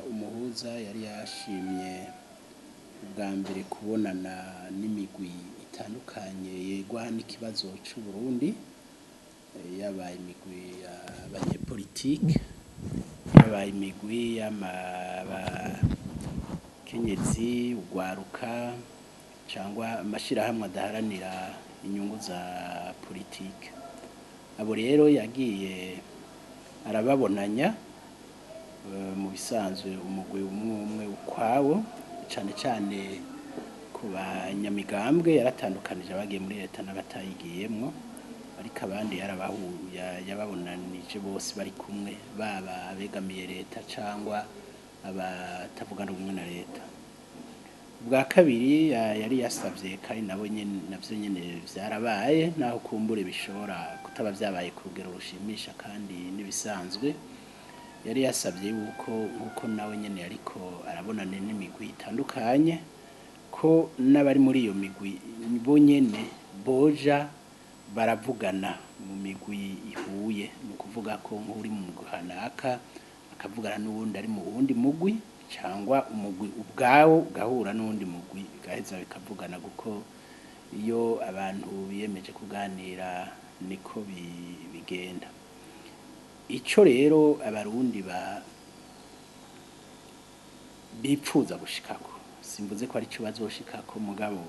Umuhuza yari yashimye ubwa mbere kubonana n'imigwi itandukanye yegwa n'ikibazo c'u Burundi, yabaye imigwi y'abanyepolitike, yabaye imigwi y'abakenyezi, urwaruka cangwa amashirahamwe adaharanira inyungu za politike. Abo rero yagiye arababonanya mu bisanzwe umugwi umwe ukwawo, cane cane ku banyamigambwe yaratandukanije abagiye muri leta n'abatayigiyemwo, ariko abandi yababonanije bose bari kumwe, baba abegamiye leta cangwa abatavugana rumwe na leta. Ubwa kabiri yari yasavye kandi navyo nyene vyarabaye, naho kumbure bishobora kutaba vyabaye ku rugero rushimisha kandi n'ibisanzwe, yari yasavye yuko nkuko nawe nyene yariko arabonana n'imigwi itandukanye, ko n'abari muri iyo migwi bo nyene boja baravugana mu migwi ihuye, ni ukuvuga ko nk'uri mu mugwi kanaka akavugana n'uwundi ari mu wundi mugwi, cangwa umugwi ubwawo ugahura n'uwundi mugwi bigaheza bikavugana, kuko iyo abantu biyemeje kuganira niko bigenda. Ico rero abarundi bipfuza gushikako, simvuze ko ari ico bazoshikako, mugabo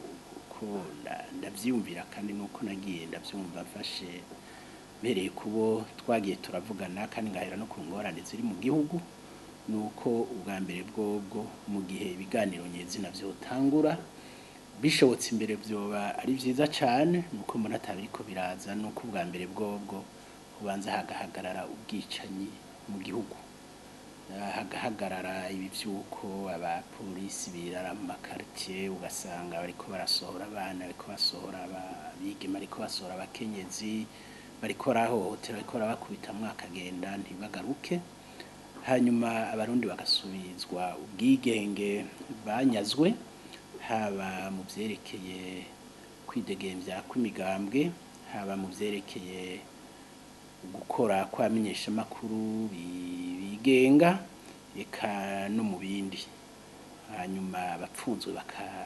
ko ndavyiyumvira kandi nuko nagiye ndavyumva mfashe mpereye kubo twagiye turavugana kandi ngahera no ku ngorane ziri mu gihugu, nuko ubwa mbere bwobwo mu gihe ibiganiro nyezina vyotangura, bishobotse imbere vyoba ari vyiza cane, nuko mbona atabiriko biraza, nuko ubwa mbere bwobwo kubanza hagahagarara ubwicanyi mu gihugu, hagahagarara ibi vyuko abapolisi birara mu makaritiye, ugasanga bariko barasohora abana, bariko basohora abigeme, bariko basohora abakenyezi, bariko barahohotera, bariko barabakubitamwo akagenda ntibagaruke, hanyuma abarundi bagasubizwa ubwigenge banyazwe, haba mu vyerekeye kwidegemvya kw'imigambwe, haba mu vyerekeye gukora kw'abamenyeshamakuru bigenga, eka no mu bindi. Hanyuma abapfunzwe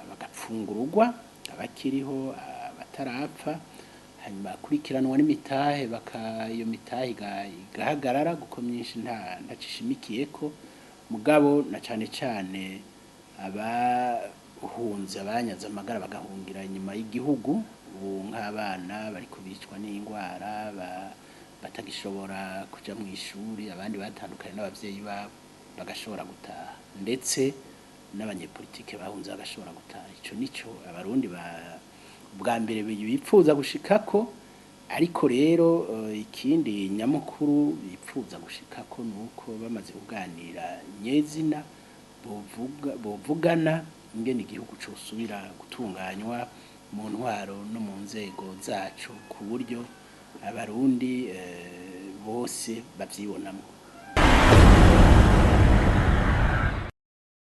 bagapfungurwa, abakiriho abatarapfa, hanyuma akurikiranwa n'imitahe, iyo mitahe igahagarara, kuko myinshi ntacishimikiyeko, mugabo na cane cane abahunze, abanyaze amagara bagahungira inyuma y'igihugu, ubu nk'abana bariko bicwa n'ingwara, batagishobora kuja mw'ishuri, abandi batandukanye n'abavyeyi babo bagashobora gutaha, ndetse n'abanyepolitike bahunze bagashobora gutaha. Ico nico abarundi bwa mbere bipfuza gushikako, ariko rero ikindi nyamukuru bipfuza gushikako nuko bamaze kuganira nyezina bovugana ingene igihugu cosubira gutunganywa mu ntwaro no mu nzego zaco, ku buryo abarundi bose bavyibonamwo.